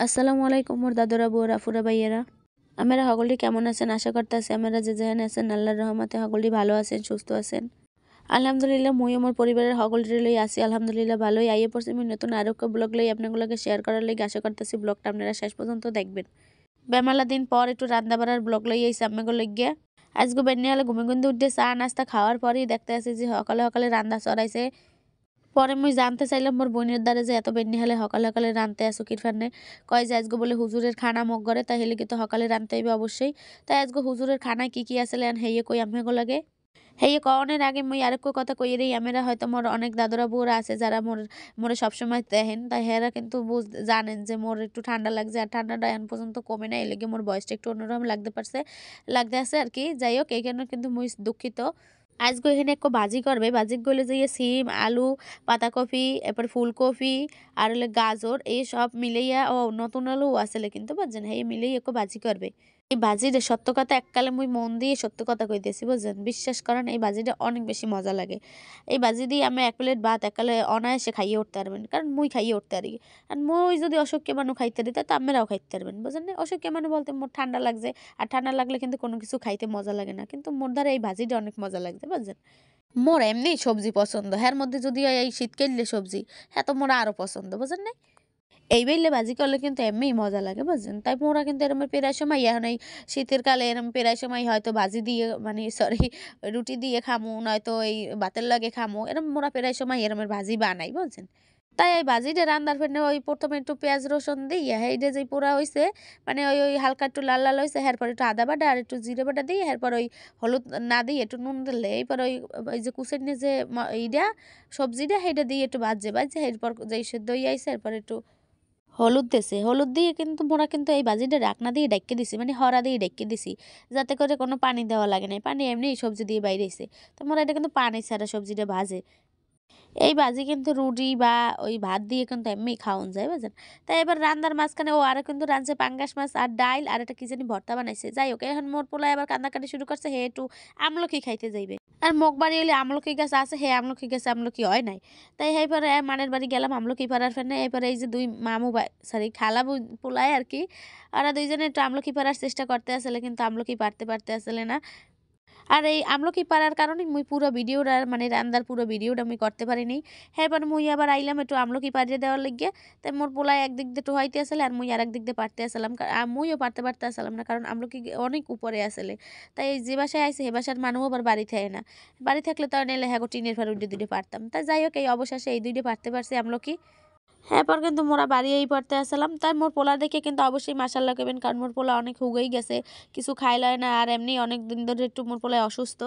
আসসালামু আলাইকুম মোর দাদুরা বুয়ারা ফুরা ভাইয়েরা। আমরা সকলটি কেমন আছেন? আশা করতেছি আমরা যে যেখানে আছেন আল্লাহর রহমতে সকলটি ভালো আছেন, সুস্থ আছেন। আলহামদুলিল্লাহ মুই আমার পরিবারের সকলটি লই আছি আলহামদুলিল্লাহ ভালোই। আইয়ে পড়ছি মুই নতুন আরোগ্য ব্লগ লই আপনাগুলোকে শেয়ার করার লাগি। আশা করতেছি ব্লগটা আপনারা শেষ পর্যন্ত দেখবেন। বেমালা দিন পর একটু রান্না বাড়ার ব্লগ লই আইছি আপনাগুলো লাগিয়া। আজকে বেন্নি হলে ঘুমে ঘুমতে উঠে চা নাস্তা খাওয়ার পরেই দেখতে আসি যে সকালে সকালে রান্না চড়াইছে। পরে মুই জানতে চাইলাম মোর বোনের দ্বারা যে এত বেন্নি হলে সকালে সকালে রানতে আসো কিরফানে। কয় যে আজকে বলে হুজুরের খানা মগ করে, তাই হেলে কি তো সকালে রানতে হইবে অবশ্যই। তাই আজকে হুজুরের খানায় কি কি আসলে হেয়ে কই আমি লাগে। হেয়ে কনের আগে মুই আরেকটু কথা কইয়ে দিই। আমরা হয়তো মোর অনেক দাদুরা বউরা আছে যারা মোরে সবসময় দেখেন, তাই হেরা কিন্তু জানেন যে মোর একটু ঠান্ডা লাগছে, আর ঠান্ডাটা এখন পর্যন্ত কমে না। এলেগে মোর বয়সটা একটু অন্যরকম লাগতে আছে আর কি। যাই হোক, এই কারণে কিন্তু মুই দুঃখিত। আজকে এখানে একটু ভাজি করবে। ভাজি করলে যে সিম আলু পাতাকপি এরপর ফুলকপি আর হলে গাজর এই সব মিলাইয়া ও নতুন আলু আসলে কিন্তু বুঝছেন, এই মিলেই একটু ভাজি করবে। এই ভাজিটা সত্য কথা এককালে মুই মন দিয়ে সত্য কথা কইতেছি বুঝছেন, বিশ্বাস করেন এই ভাজিটা অনেক বেশি মজা লাগে। এই ভাজি দিয়ে আমি এক প্লেট ভাত এককালে অনায়াসে খাইয়ে উঠতে পারবেন, কারণ মুই খাইয়ে উঠতে পারি। আর মুই যদি অসুখকে মানুষ খাইতে দিতে তো আপনারাও খাইতে পারবেন বুঝছেন না। অসুখকে মানুষ বলতে মোর ঠান্ডা লাগছে, আর ঠান্ডা লাগলে কিন্তু কোনো কিছু খাইতে মজা লাগে না, কিন্তু মোর দ্বারা এই ভাজিটা অনেক মজা লাগছে বুঝছেন। মোর এমনি সবজি পছন্দ, হ্যার মধ্যে যদি এই শীতকালে সবজি, হ্যাঁ তো মোরা আরো পছন্দ বুঝেন না। এই বেললে ভাজি করলে কিন্তু এমনিই মজা লাগে বুঝছেন। তাই মোরা কিন্তু এরম প্রায় সময় এখন এই শীতের কালে এরম প্রায় সময় হয়তো ভাজি দিয়ে মানে সরি রুটি দিয়ে খামু, নয়তো এই ভাতের লাগে খামু, এরম মোরা প্রায় সময় এরমের ভাজি বানাই বুঝছেন। তাই এই ভাজিটা রান্নার ফেরনে ওই প্রথমে একটু পেঁয়াজ রসুন দিয়ে এইটা যে পোড়া হয়েছে, মানে ওই ওই হালকা একটু লাল লাল হয়েছে, এরপর একটু আদা বাটা আর একটু জিরে বাটা দিয়ে এরপর ওই হলুদ না দিয়ে একটু নুন দিলে এরপর ওই ওই যে কুচের নিয়ে যে এইটা সবজিটা সেইটা দিয়ে একটু ভাজছে এরপর যেই সেদ্ধ হয়ে আইসে এরপর একটু হলুদ দেছে, হলুদ দিয়ে কিন্তু মোরা কিন্তু এই ভাজিটা ঢাকনা দিয়ে ডেকে দিছি, মানে হরা দিয়ে ডেকে দিছি, যাতে করে কোনো পানি দেওয়া লাগে না। পানি এমনি সবজি দিয়ে বাইরেছে। তো মোরা এটা কিন্তু পানি ছাড়া সবজিটা ভাজে। এই ভাজি কিন্তু রুটি বা ওই ভাত দিয়ে কিন্তু এমনি খাওয়ান যায় বুঝছেন। তাই এবার রান্নার মাঝখানে ও আরো কিন্তু রাঁধছে পাঙ্গাস মাছ আর ডাইল আর একটা কি জানি ভর্তা বানাইছে। যাই হোক, এখন মোর পোলা এবার কান্দাকাটি শুরু করছে, হে একটু আমলকি খাইতে যাইবে। আর মোক বাড়ি হলে আমলকি গাছ আছে, হে আমলকি গাছে আমলকি হয় নাই। তাই এইবারে মানের বাড়ি গেলাম আমলকি পাড়ার ফেনে। এবারে এই যে দুই মামু সরি খালা পোলায় আর কি, ওরা দুইজনে একটু আমলকি পাড়ার চেষ্টা করতে আসলে, কিন্তু আমলকি পারতে আসলে না। আর এই আমলকি পাড়ার কারণে মুই পুরো ভিডিওটা মানে রান্দার পুরো ভিডিওটা মুই করতে পারিনি। এরপর মুই আবার আইলাম একটু আমলকি পাড়িয়ে দেওয়ার লাগিয়া। তাই মোর পোলায় একদিক দিয়ে টোহাইতে আসলে আর মুই আরেক দিক দিয়ে পারতে আসলাম, আর মুইও পারতে আসলাম না, কারণ আমলকি অনেক উপরে আসলে। তাই এই যে বাসায় আইসে হে বাসার মানুষ আবার বাড়ি থাকে না। বাড়ি থাকলে তো আর নাইলে হ্যাঁ টিনের ফার উঠে দুইটা পারতাম। তাই যাই হোক, এই অবশেষে এই দুইটা পারতে পারছি আমলকি। এরপর কিন্তু মোরা বাড়িয়েই পড়তে আসলাম। তাই মোর পোলা দেখে কিন্তু অবশ্যই মাশাআল্লাহ কইবেন, কারণ মোর পোলা অনেক হুগেই গেছে, কিছু খাই লয় না, আর এমনি অনেক দিন ধরে একটু মোর পোলায় অসুস্থ,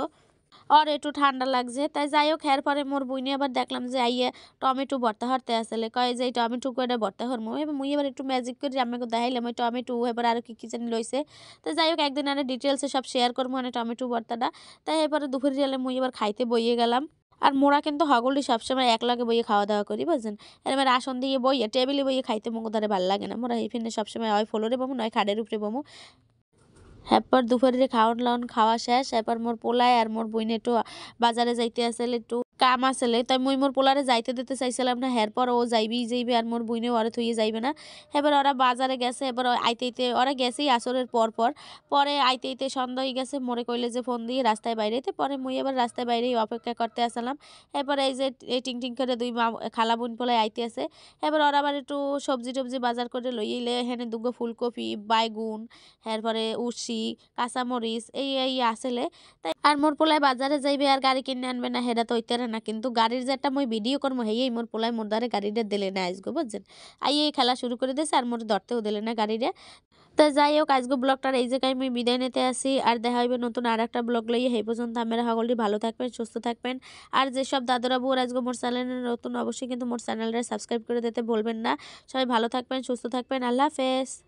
আর একটু ঠান্ডা লাগছে। তাই যাই হোক, এরপরে মোর বইনে আবার দেখলাম যে আইয়ে টমেটো ভর্তা হরতে আসলে, কয় যে এই টমেটো করে ভর্তা হরমু। এবার মুই এবার একটু ম্যাজিক করে আমাকে দেখাইলাম ওই টমেটো, এবার আরো কি কি জানি লইছে। তো যাই হোক, একদিন আরে ডিটেলসে সব শেয়ার করবো মানে টমেটো ভর্তাটা। তাই এরপরে দুপুরে গেলে মুই এবার খাইতে বইয়ে গেলাম। আর মোরা কিন্তু হগলি সবসময় এক লগে বইয়ে খাওয়া দাওয়া করি বুঝছেন। এবার আসন দিয়ে বইয়ে টেবিলে বইয়ে খাইতে মুখ ধরে ভাল লাগে না। মোরা এই ফিনে সবসময় হয় ফ্লোরে বমু নয় খাটের উপরে বমু। এরপর দুপুরে খাওয়ান লাওয়ান খাওয়া শেষ। এরপর মোর পোলায় আর মোর বইনে একটু বাজারে যাইতে আসলে, একটু কাম আসলে, তাই মুই মোর পোলারে যাইতে দিতে চাইছিলাম না। এরপর ও যাইবে আর মোর বইনে ওরা থইয়ে যাইবে না। এবার ওরা বাজারে গেছে, এবার আইতে ওরা গেছেই আসরের পরে আইতে সন্ধ্যা হয়ে গেছে। মোরে কইলে যে ফোন দিয়ে রাস্তায় বাইরেতে, পরে মুই এবার রাস্তায় বাইরেই অপেক্ষা করতে আসলাম। এরপর এই যে এই টিং করে দুই খালা বোন পোলায় আইতে আছে। এবার ওরা আবার একটু সবজি টবজি বাজার করে লইলে হেনে দুগো ফুলকপি বাইগুন, এরপরে উরশি কাঁচামরিচ এই আসলে। তাই আর মোর পোলায় বাজারে যাইবে আর গাড়ি কিনে আনবে না, হেরা তো হইতারে না। কিন্তু গাড়ির যে একটা মুই ভিডিও করবো হেই মোর পোলায় মোর দ্বারে গাড়িটা দিলে না আইসগো বুঝছেন। এই খেলা শুরু করে দিয়েছে আর মোর ধরতেও দিলে না গাড়িটা। তো যাই হোক, আজকে ব্লগটার এই জায়গায় আমি বিদায় নিতে আসি। আর দেখা হইবে নতুন আর একটা ব্লগ লইয়ে। সেই পর্যন্ত আমরা সকলটি ভালো থাকবেন, সুস্থ থাকবেন। আর যেসব দাদুরা বউর আজকে মোর চ্যানেলে নতুন, অবশ্যই কিন্তু মোর চ্যানেলটা সাবস্ক্রাইব করে দিতে বলবেন না। সবাই ভালো থাকবেন, সুস্থ থাকবেন। আল্লাহ হাফেজ।